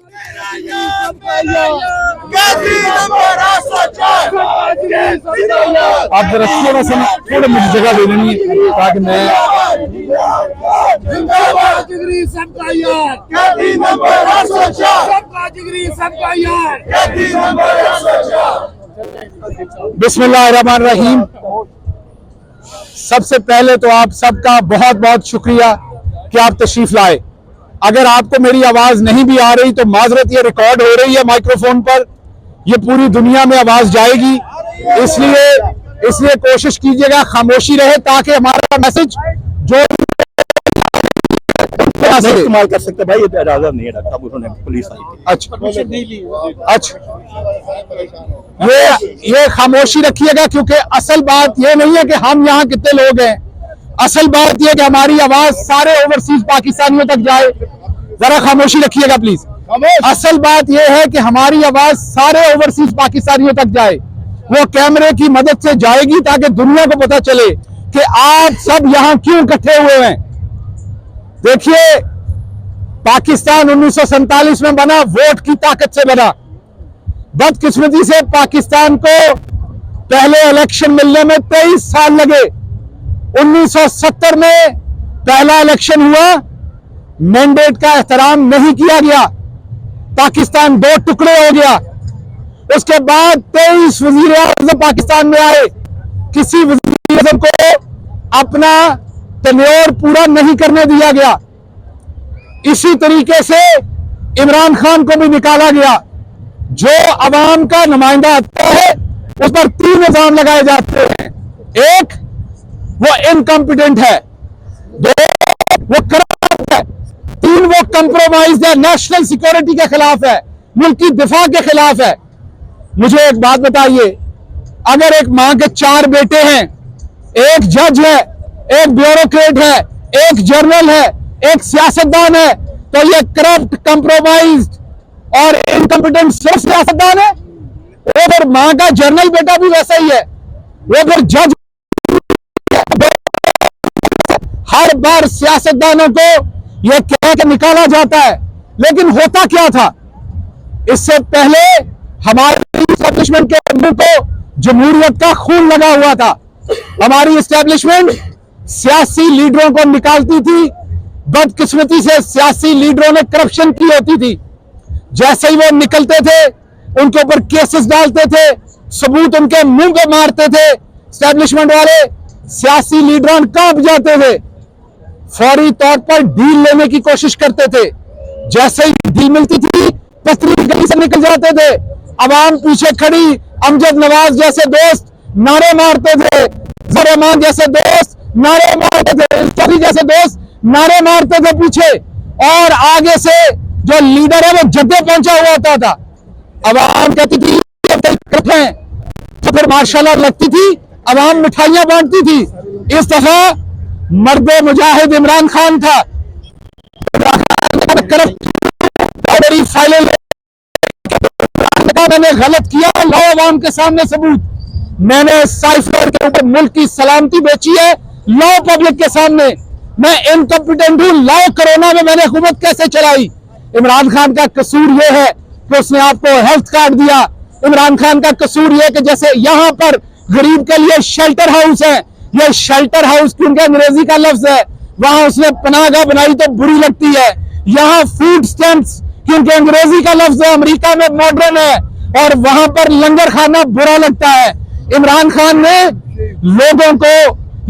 आप जरा थोड़ा सा थोड़ा मुझे जगह दे देनी है ताकि मैं बिस्मिल्लाहिर्रहमानिर्रहीम। सबसे पहले तो आप सबका बहुत बहुत शुक्रिया कि आप तशरीफ लाए। अगर आपको मेरी आवाज नहीं भी आ रही तो माजरत, ये रिकॉर्ड हो रही है माइक्रोफोन पर, ये पूरी दुनिया में आवाज जाएगी, इसलिए कोशिश कीजिएगा खामोशी रहे ताकि हमारा मैसेज जो इस्तेमाल कर सकते भाई, ये इजाजत नहीं है डॉक्टर साहब, उन्होंने पुलिस आई थी। अच्छा, ये खामोशी रखिएगा क्योंकि असल बात ये नहीं है कि हम यहाँ कितने लोग हैं, असल बात यह कि हमारी आवाज सारे ओवरसीज पाकिस्तानियों तक जाए। जरा खामोशी रखिएगा प्लीज। असल बात यह है कि हमारी आवाज सारे ओवरसीज पाकिस्तानियों तक जाए, वो कैमरे की मदद से जाएगी ताकि दुनिया को पता चले कि आप सब यहाँ क्यों इकट्ठे हुए हैं। देखिए, पाकिस्तान 1947 में बना, वोट की ताकत से बना। बदकिस्मती से पाकिस्तान को पहले इलेक्शन मिलने में 23 साल लगे। 1970 में पहला इलेक्शन हुआ, मैंडेट का एहतराम नहीं किया गया, पाकिस्तान दो टुकड़े हो गया। उसके बाद 23 वजीर आज़म पाकिस्तान में आए, किसी वजीर आज़म को अपना टेन्योर पूरा नहीं करने दिया गया। इसी तरीके से इमरान खान को भी निकाला गया। जो अवाम का नुमाइंदा आता है उस पर 3 इल्जाम लगाए जाते हैं। एक, वो इनकम्पिटेंट है, 2, वो करप्ट है, 3, वो कंप्रोमाइज है, नेशनल सिक्योरिटी के खिलाफ है, मुल्की दिफा के खिलाफ है। मुझे एक बात बताइए, अगर एक मां के 4 बेटे हैं, एक जज है, एक ब्यूरोक्रेट है, एक जर्नल है, एक सियासतदान है, तो ये करप्ट, कंप्रोमाइज्ड और इनकम्पिटेंट सिर्फ सियासतदान है? वो फिर मां का जर्नल बेटा भी वैसा ही है, वो फिर जज। हर बार सियासतदानों को यह कह के निकाला जाता है, लेकिन होता क्या था? इससे पहले हमारी एस्टेब्लिशमेंट के मुंह को जमहूरियत का खून लगा हुआ था। हमारी एस्टेब्लिशमेंट सियासी लीडरों को निकालती थी, बदकिस्मती से सियासी लीडरों ने करप्शन की होती थी। जैसे ही वो निकलते थे उनके ऊपर केसेस डालते थे, सबूत उनके मुंह पे मारते थे। एस्टेब्लिशमेंट वाले सियासी लीडरान कांप जाते थे, फौरी तौर पर डील लेने की कोशिश करते थे। जैसे ही डील मिलती थी पत्री गली से निकल जाते थे। अवाम पीछे खड़ी अमजद नवाज जैसे दोस्त नारे मारते थे, रहमान जैसे दोस्त नारे मारते थे, चौधरी जैसे दोस्त नारे मारते थे पीछे, और आगे से जो लीडर है वो जद्दे पहुंचा हुआ होता था। अवाम कहती थी तो फिर मार्शल लगती थी, अवाम मिठाइयां बांटती थी। इस दफा मर्दे मुजाहिद इमरान खान था। मैंने गलत किया, लाओ अवाम के सामने सबूत। मैंने साइफर के ऊपर मुल्क की सलामती बेची है, लाओ पब्लिक के सामने। मैं इनकम्पिटेंट हूं, लाओ कोरोना में मैंने हुकूमत कैसे चलाई। इमरान खान का कसूर यह है कि उसने आपको हेल्थ कार्ड दिया। इमरान खान का कसूर यह कि जैसे यहां पर गरीब के लिए शेल्टर हाउस है, यह शेल्टर हाउस क्योंकि अंग्रेजी का लफ्ज है, वहां उसने पनाहगाह बनाई तो बुरी लगती है। यहाँ फूड स्टैंप्स क्योंकि अंग्रेजी का लफ्ज है, अमेरिका में मॉडर्न है, और वहां पर लंगर खाना बुरा लगता है। इमरान खान ने लोगों को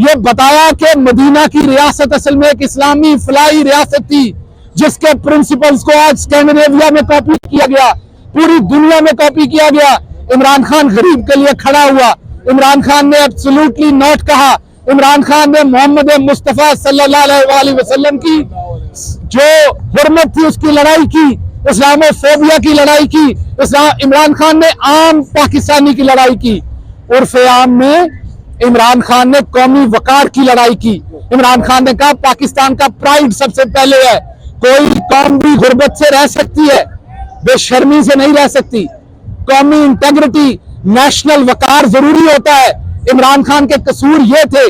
यह बताया कि मदीना की रियासत असल में एक इस्लामी फलाही रियासत थी, जिसके प्रिंसिपल्स को आज स्कैंडिनेविया में कॉपी किया गया, पूरी दुनिया में कॉपी किया गया। इमरान खान गरीब के लिए खड़ा हुआ। इमरान खान ने एब्सोल्युटली नॉट कहा। इमरान खान ने मोहम्मद मुस्तफा सल्लल्लाहु अलैहि वसल्लम की जो हुर्मत थी उसकी लड़ाई की, इस्लामोफोबिया की लड़ाई की। इमरान खान ने आम पाकिस्तानी की लड़ाई की। उर्फ आम में इमरान खान ने कौमी वकार की लड़ाई की। इमरान खान ने कहा पाकिस्तान का प्राइड सबसे पहले है, कोई कौम भी गुर्बत से रह सकती है, बेशर्मी से नहीं रह सकती। कौमी इंटेग्रिटी, नेशनल वकार जरूरी होता है। इमरान खान के कसूर ये थे।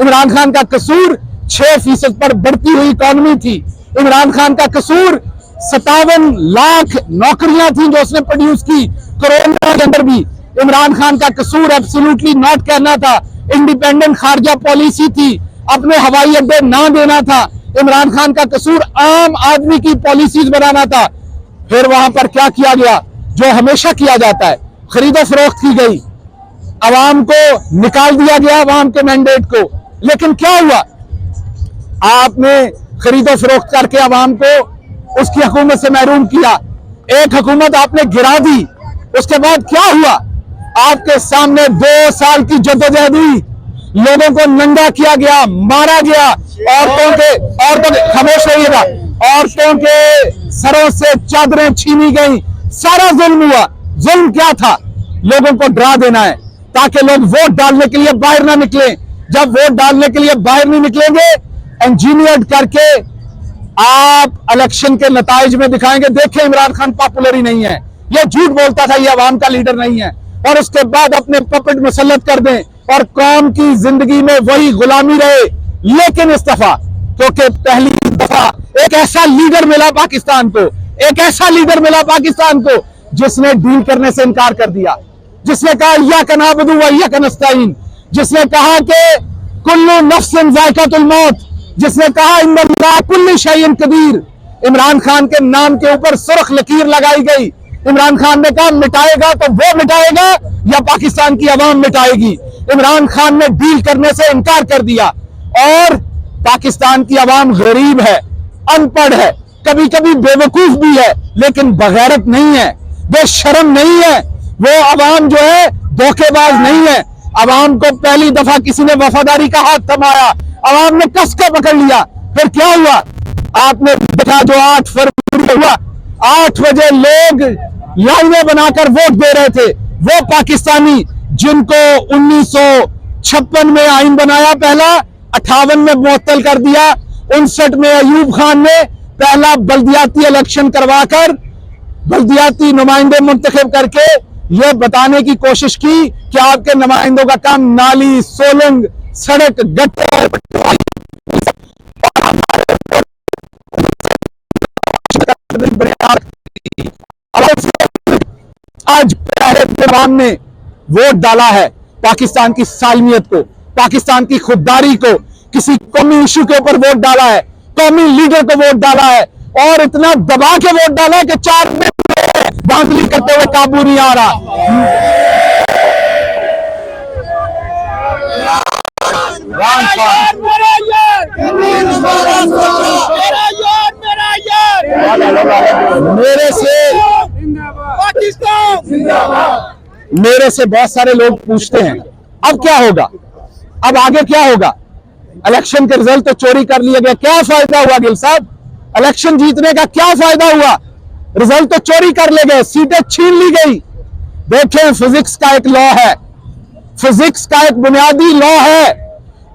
इमरान खान का कसूर 6% पर बढ़ती हुई इकॉनमी थी। इमरान खान का कसूर 57 लाख नौकरियां थी जो उसने प्रोड्यूस की कोरोना के अंदर भी। इमरान खान का कसूर एब्सोल्युटली नॉट करना था। इंडिपेंडेंट खारजा पॉलिसी थी, अपने हवाई अड्डे ना देना था। इमरान खान का कसूर आम आदमी की पॉलिसीज बनाना था। फिर वहां पर क्या किया गया जो हमेशा किया जाता है, खरीदो फरोख्त की गई, अवाम को निकाल दिया गया, अवाम के मैंडेट को। लेकिन क्या हुआ, आपने खरीदो फरोख्त करके अवाम को उसकी हुकूमत से महरूम किया। एक हुकूमत आपने गिरा दी, उसके बाद क्या हुआ, आपके सामने 2 साल की जद्दोजहद हुई, लोगों को नंगा किया गया, मारा गया, औरतों के खामोश रहिएगा, औरतों के सरों से चादरें छीनी गई, सारा जुल्म हुआ। जुल्म क्या था, लोगों को डरा देना है ताकि लोग वोट डालने के लिए बाहर ना निकलें। जब वोट डालने के लिए बाहर नहीं निकलेंगे, इंजीनियर करके आप इलेक्शन के नताइज में दिखाएंगे, देखें इमरान खान पॉपुलर ही नहीं है, ये झूठ बोलता था, ये अवाम का लीडर नहीं है, और उसके बाद अपने पपेट मुसल्लत कर दें और कौम की जिंदगी में वही गुलामी रहे। लेकिन इस्तीफा, क्योंकि पहली दफा एक ऐसा लीडर मिला पाकिस्तान को, एक ऐसा लीडर मिला पाकिस्तान को जिसने डील करने से इनकार कर दिया, जिसने कहा इय्याका नअबुदु व इय्याका नस्तईन, जिसने कहा कि कुल्लु नफ्सिन ज़ाइक़ातुल मौत, जिसने कहा इन्नल्लाह कुल्ली शैइन कदीर। इमरान खान के नाम के ऊपर सुर्ख लकीर लगाई गई। इमरान खान ने कहा मिटाएगा तो वो मिटाएगा या पाकिस्तान की अवाम मिटाएगी। इमरान खान ने डील करने से इनकार कर दिया। और पाकिस्तान की अवाम गरीब है, अनपढ़ है, कभी कभी बेवकूफ भी है, लेकिन बगैरत नहीं है, बेशर्म नहीं है। वो अवाम जो है धोखेबाज नहीं है। अवाम को पहली दफा किसी ने वफादारी का हाथ थमाया, अवाम ने कस के पकड़ लिया। फिर क्या हुआ, आपने देखा जो 8 फरवरी हुआ, 8 बजे लोग लाइनें बनाकर वोट दे रहे थे। वो पाकिस्तानी जिनको 1956 में आइन बनाया पहला, 58 में मुअत्तल कर दिया, 59 में अयूब खान ने पहला बल्दियाती इलेक्शन करवाकर बल्दियाती नुमाइंदे मुंतखब करके यह बताने की कोशिश की कि आपके नुमाइंदों का काम नाली, सोलंग, सड़क, गटर, आज अवाम ने वोट डाला है पाकिस्तान की सालमियत को, पाकिस्तान की खुददारी को, किसी कौमी इशू के ऊपर वोट डाला है, कौमी लीडर को वोट डाला है, और इतना दबा के वोट डाला है कि 4 में धांधली करते हुए काबू नहीं आ रहा। मेरे से बहुत सारे लोग पूछते हैं अब क्या होगा, अब आगे क्या होगा, इलेक्शन के रिजल्ट तो चोरी कर लिए गए, क्या फायदा हुआ गिल साहब, इलेक्शन जीतने का क्या फायदा हुआ, रिजल्ट तो चोरी कर ले गए, सीटें छीन ली गई। देखें, फिजिक्स का एक लॉ है, फिजिक्स का एक बुनियादी लॉ है,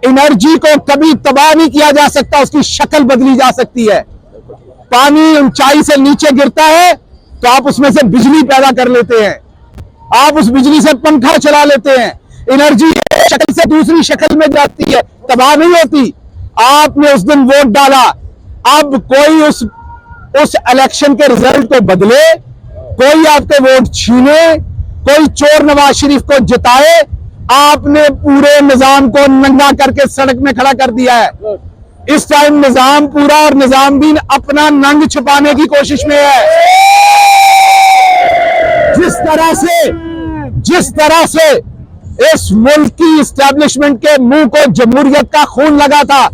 एनर्जी को कभी तबाह नहीं किया जा सकता, उसकी शक्ल बदली जा सकती है। पानी ऊंचाई से नीचे गिरता है तो आप उसमें से बिजली पैदा कर लेते हैं, आप उस बिजली से पंखा चला लेते हैं, एनर्जी शक्ल से दूसरी शक्ल में जाती है, तबाह नहीं होती। आपने उस दिन वोट डाला, अब कोई उस इलेक्शन के रिजल्ट को बदले, कोई आपके वोट छीने, कोई चोर नवाज शरीफ को जिताए, आपने पूरे निजाम को नंगा करके सड़क में खड़ा कर दिया है। इस टाइम निजाम पूरा और निजामुद्दीन अपना नंग छुपाने की कोशिश में है। जिस तरह से इस मुल्क की इस्टेब्लिशमेंट के मुंह को जमहूरियत का खून लगा था,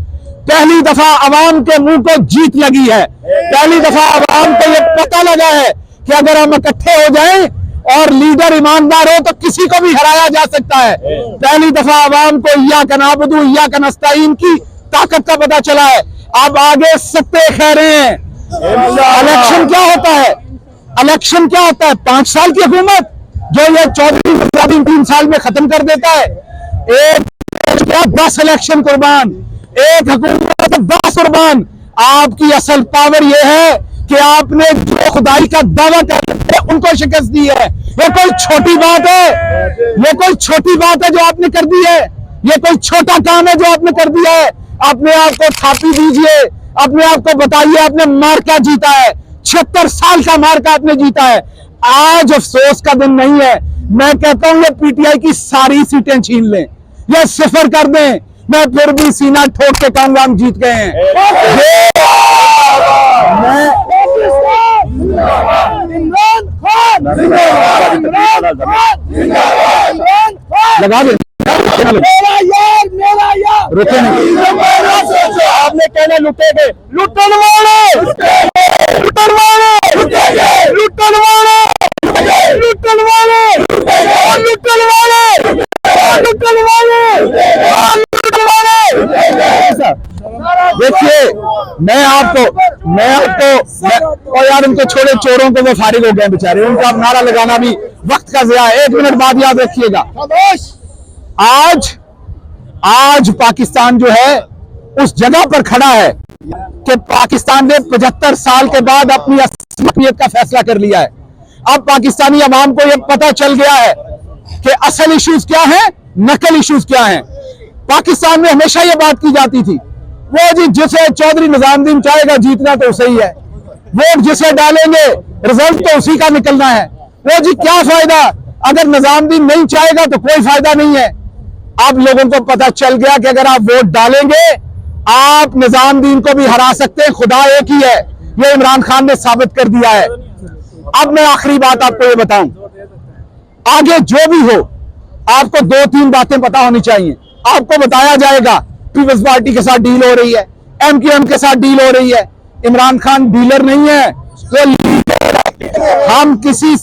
पहली दफा अवाम के मुंह को जीत लगी है। पहली दफा अवाम को यह पता लगा है कि अगर हम इकट्ठे हो जाएं और लीडर ईमानदार हो तो किसी को भी हराया जा सकता है। पहली दफा अवाम को इय्याका नअबुदु इय्याका नस्तईन की ताकत का पता चला है। अब आगे सत्ते खैरे हैं। इलेक्शन क्या होता है, इलेक्शन क्या होता है, 5 साल की हुकूमत जो ये 3 साल में खत्म कर देता है। एक 10 इलेक्शन कुर्बान, एक हुकूमत 10 कुर्बान। आपकी असल पावर यह है कि आपने जो खुदाई का दावा कर उनको शिकस्त दी है। ये कोई छोटी बात है, ये कोई छोटी बात है जो आपने कर दी है, ये कोई छोटा काम है जो आपने कर दिया है। अपने आप को थापी दीजिए, अपने आप को बताइए आपने मार्का जीता है। 76 साल का मार्का आपने जीता है। आज अफसोस का दिन नहीं है। मैं कहता हूं ये पीटीआई की सारी सीटें छीन लें या सिफर कर दें, मैं फिर भी सीना ठोक के कहूंगा हम जीत गए हैं। लगा दे रुके नहीं। आपने कहना लुटेगे, लुटन वाले, लुटन वाले, लुटन वाले, लुटन वाले, लुटन वाले, लुटन वाले। देखिए मैं आपको और यार उनको छोड़े, चोरों को वो फारिग हो गए बेचारे, उनका अब नारा लगाना भी वक्त का ज़िया है। 1 मिनट बाद याद रखिएगा, आज पाकिस्तान जो है उस जगह पर खड़ा है कि पाकिस्तान ने 75 साल के बाद अपनी असलियत का फैसला कर लिया है। अब पाकिस्तानी अवाम को यह पता चल गया है कि असल इश्यूज क्या है, नकल इश्यूज क्या हैं। पाकिस्तान में हमेशा यह बात की जाती थी, वो जी जिसे चौधरी निजामुद्दीन चाहेगा जीतना तो उसे ही है, वोट जिसे डालेंगे रिजल्ट तो उसी का निकलना है। वो जी क्या फायदा, अगर निजामुद्दीन नहीं चाहेगा तो कोई फायदा नहीं है। अब लोगों को पता चल गया कि अगर आप वोट डालेंगे आप निजामुद्दीन को भी हरा सकते हैं, खुदा एक ही है। ये इमरान खान ने साबित कर दिया है। अब मैं आखिरी बात आपको ये बताऊं, आगे जो भी हो आपको 2-3 बातें पता होनी चाहिए। आपको बताया जाएगा पीपल्स पार्टी के साथ डील हो रही है, एमक्यूएम के साथ डील हो रही है। इमरान खान डीलर नहीं है, वो लीडर है। हम किसी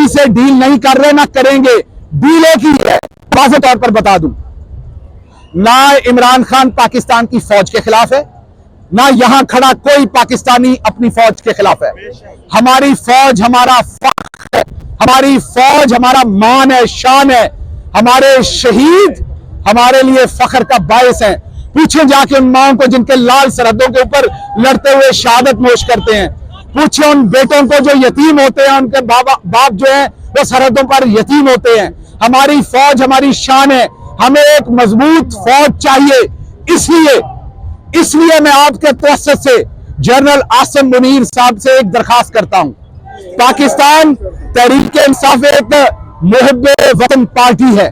से डील नहीं कर रहे, ना करेंगे। डील एक ही है, वाज़ेह तौर पर बता दूं, ना इमरान खान पाकिस्तान की फौज के खिलाफ है, ना यहां खड़ा कोई पाकिस्तानी अपनी फौज के खिलाफ है। हमारी फौज हमारा फख्र है, हमारी फौज हमारा मान है, शान है। हमारे शहीद हमारे लिए फख्र का बायस है। पूछे जाके उन माओं को जिनके लाल सरहदों के ऊपर लड़ते हुए शहादत नोश करते हैं। पूछे उन बेटों को जो यतीम होते हैं, उनके बाप जो है वो सरहदों पर यतीम होते हैं। हमारी फौज हमारी शान है, हमें एक मजबूत फौज चाहिए। इसलिए मैं आपके तवज्जुह से जनरल आसिम मुनीर साहब से एक दरखास्त करता हूं। पाकिस्तान तहरीक-ए-इंसाफ एक मुहिब्बे वतन पार्टी है।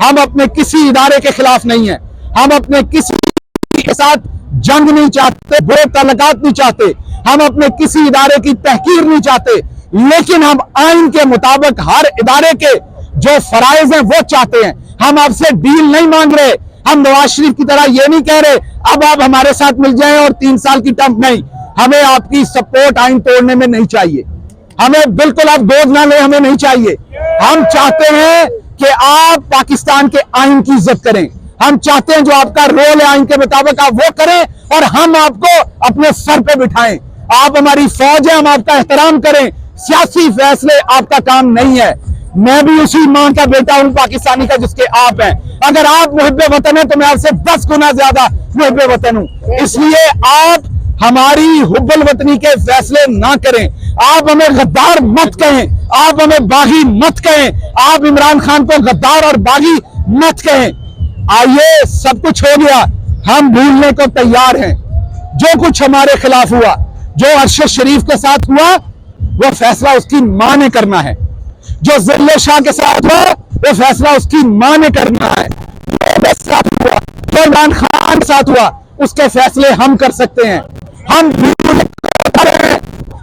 हम अपने किसी इदारे के खिलाफ नहीं है, हम अपने किसी के साथ जंग नहीं चाहते, बुरे ताल्लुकात नहीं चाहते, हम अपने किसी इदारे की तहकीर नहीं चाहते, लेकिन हम आइन के मुताबिक हर इदारे के जो फराइज हैं वो चाहते हैं। हम आपसे डील नहीं मांग रहे, हम नवाज शरीफ की तरह ये नहीं कह रहे अब आप हमारे साथ मिल जाएं और 3 साल की टर्म नहीं। हमें आपकी सपोर्ट आइन तोड़ने में नहीं चाहिए, हमें बिल्कुल आप गोद ना ले, हमें नहीं चाहिए। हम चाहते हैं कि आप पाकिस्तान के आइन की इज्जत करें। हम चाहते हैं जो आपका रोल है आइन के मुताबिक आप वो करें और हम आपको अपने सर पे बिठाएं। आप हमारी फौज है, हम आपका एहतराम करें। सियासी फैसले आपका काम नहीं है। मैं भी उसी मां का बेटा हूं पाकिस्तानी का जिसके आप हैं। अगर आप मुहिब्बे वतन हैं तो मैं आपसे 10 गुना ज्यादा मुहिब्बे वतन हूं। इसलिए आप हमारी हुब्बुल वतनी के फैसले ना करें। आप हमें गद्दार मत कहें, आप हमें बागी मत कहें, आप इमरान खान को गद्दार और बागी मत कहें। आइए, सब कुछ हो गया, हम भूलने को तैयार हैं। जो कुछ हमारे खिलाफ हुआ, जो अरशद शरीफ के साथ हुआ, वो फैसला उसकी मां ने करना है। जो जिल्ले शाह के साथ हुआ, वो फैसला उसकी मां ने करना है। जो इमरान खान के साथ हुआ, उसके फैसले हम कर सकते हैं।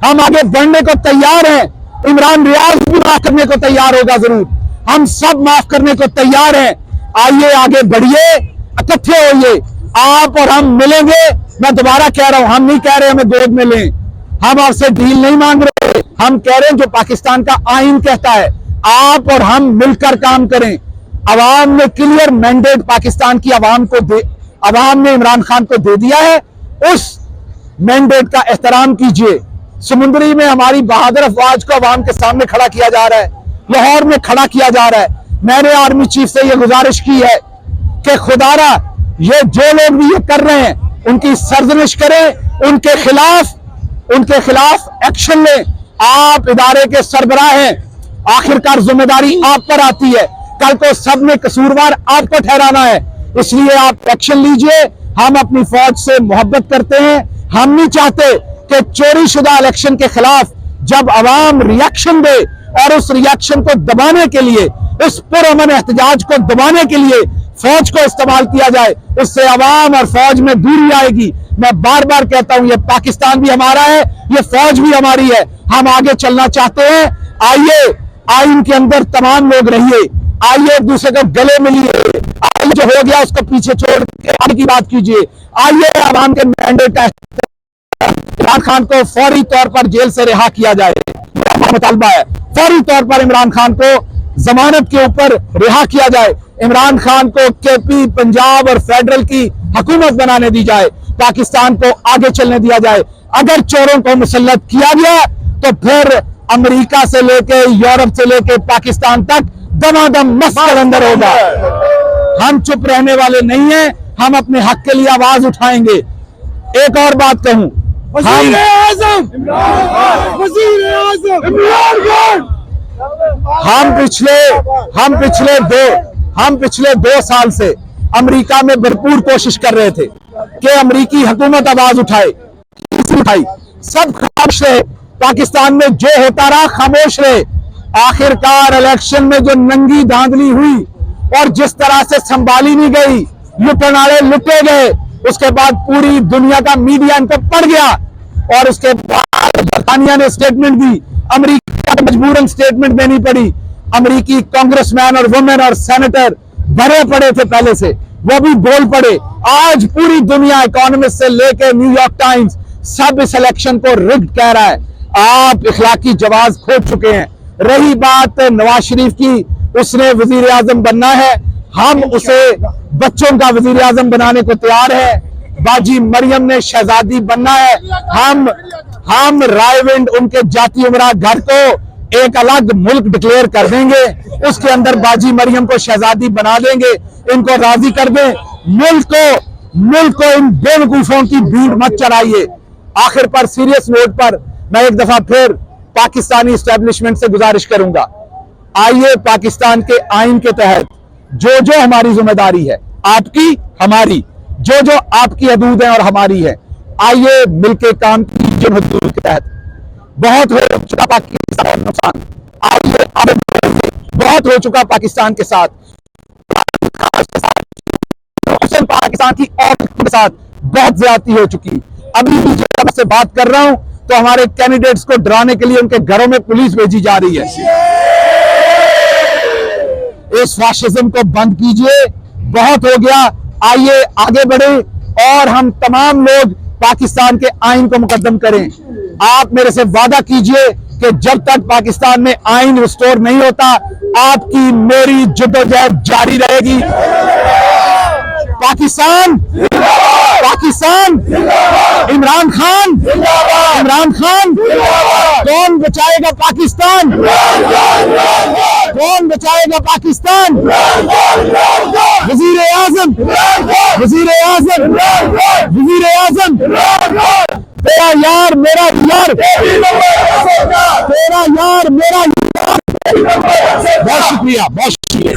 हम आगे बढ़ने को तैयार हैं। इमरान रियाज भी माफ करने को तैयार होगा, जरूर। हम सब माफ करने को तैयार हैं। आइए आगे बढ़िए, इकट्ठे होइए, आप और हम मिलेंगे। मैं दोबारा कह रहा हूं, हम नहीं कह रहे हमें गोद में लें, हम आपसे डील नहीं मांग रहे। हम कह रहे हैं जो पाकिस्तान का आइन कहता है, आप और हम मिलकर काम करें। अवाम ने क्लियर मैंडेट पाकिस्तान की अवाम ने इमरान खान को दे दिया है। उस मैंडेट का एहतराम कीजिए। समुद्री में हमारी बहादुर अफवाज को अवाम के सामने खड़ा किया जा रहा है, लाहौर में खड़ा किया जा रहा है। मैंने आर्मी चीफ से यह गुजारिश की है कि खुदारा ये जो लोग भी ये कर रहे हैं उनकी सरजनिश करें, उनके खिलाफ एक्शन लें। आप इदारे के सरबराह हैं, आखिरकार जिम्मेदारी आप पर आती है। कल को सब में कसूरवार आपको ठहराना है, इसलिए आप एक्शन लीजिए। हम अपनी फौज से मोहब्बत करते हैं। हम नहीं चाहते कि चोरीशुदा इलेक्शन के खिलाफ जब अवाम रिएक्शन दे और उस रिएक्शन को दबाने के लिए, उस पुरअमन एहतजाज को दबाने के लिए फौज को इस्तेमाल किया जाए, उससे अवाम और फौज में दूरी आएगी। मैं बार बार कहता हूं, ये पाकिस्तान भी हमारा है, ये फौज भी हमारी है। हम आगे चलना चाहते हैं, आइए आइन के अंदर तमाम लोग रहिए, आइए एक दूसरे को गले मिलिए, आइए जो हो गया उसको पीछे छोड़ के आगे की बात कीजिए, आइए अवाम के मैंडेट इमरान खान को फौरी तौर पर जेल से रिहा किया जाए। मुतालबा है फौरी तौर पर इमरान खान को जमानत के ऊपर रिहा किया जाए, इमरान खान को केपी, पंजाब और फेडरल की हुकूमत बनाने दी जाए, पाकिस्तान को आगे चलने दिया जाए। अगर चोरों को मुसल्लत किया गया तो फिर अमेरिका से लेके यूरोप से लेके पाकिस्तान तक दमादम मस्कर अंदर होगा। हम चुप रहने वाले नहीं हैं, हम अपने हक के लिए आवाज उठाएंगे। एक और बात कहूं, हम पिछले 2 साल से अमेरिका में भरपूर कोशिश कर रहे थे कि अमेरिकी हुकूमत आवाज उठाए, सब खामोश रहे। पाकिस्तान में जो होता रहा खामोश रहे। आखिरकार इलेक्शन में जो नंगी धांधली हुई और जिस तरह से संभाली नहीं गई, लुटनारे लुटे गए, उसके बाद पूरी दुनिया का मीडिया इनको पड़ गया और उसके बाद बरतानिया ने स्टेटमेंट दी, अमेरिका को मजबूरन स्टेटमेंट देनी पड़ी। अमेरिकी कांग्रेसमैन और वुमेन और सेनेटर भरे पड़े थे पहले से, वो भी बोल पड़े। आज पूरी दुनिया, इकोनॉमिस्ट से लेकर न्यूयॉर्क टाइम्स, सब इस इलेक्शन को रिग्ड कह रहा है। आप इखलाकी जवाब खो चुके हैं। रही बात नवाज शरीफ की, उसने वजीर आजम बनना है, हम उसे बच्चों का वजीर आजम बनाने को तैयार है। बाजी मरियम ने शहजादी बनना है, हम रायविंड उनके जाती उमरा घर को एक अलग मुल्क डिक्लेयर कर देंगे, उसके अंदर बाजी मरियम को शहजादी बना देंगे। इनको राजी कर दें, मुल्क को इन बेवकूफों की भीड़ मत चढ़ाइए। आखिर पर सीरियस नोट पर मैं एक दफा फिर पाकिस्तानी एस्टेब्लिशमेंट से गुजारिश करूंगा, आइए पाकिस्तान के आइन के तहत जो जो हमारी जिम्मेदारी है, आपकी हमारी, जो जो आपकी हदूद है और हमारी है, आइए मिलके काम कीजिए हदूद के तहत। बहुत हो चुका पाकिस्तान का नुकसान, आइए आगे बढ़िए। बहुत हो चुका पाकिस्तान के साथ, पाकिस्तान की औरत के साथ बहुत ज्यादती हो चुकी। अभी भी जब से बात कर रहा हूं तो हमारे कैंडिडेट्स को डराने के लिए उनके घरों में पुलिस भेजी जा रही है। इस फाशिज्म को बंद कीजिए, बहुत हो गया। आइए आगे बढ़े और हम तमाम लोग पाकिस्तान के आइन को मुकद्दम करें। आप मेरे से वादा कीजिए कि जब तक पाकिस्तान में आइन रिस्टोर नहीं होता, आपकी मेरी जद्दोजहद जारी रहेगी। पाकिस्तान, इमरान खान, कौन बचाएगा पाकिस्तान? कौन बचाएगा पाकिस्तान? वजीर आजम, तेरा यार मेरा यार, तेरा यार मेरा यार। बहुत शुक्रिया, बहुत शुक्रिया।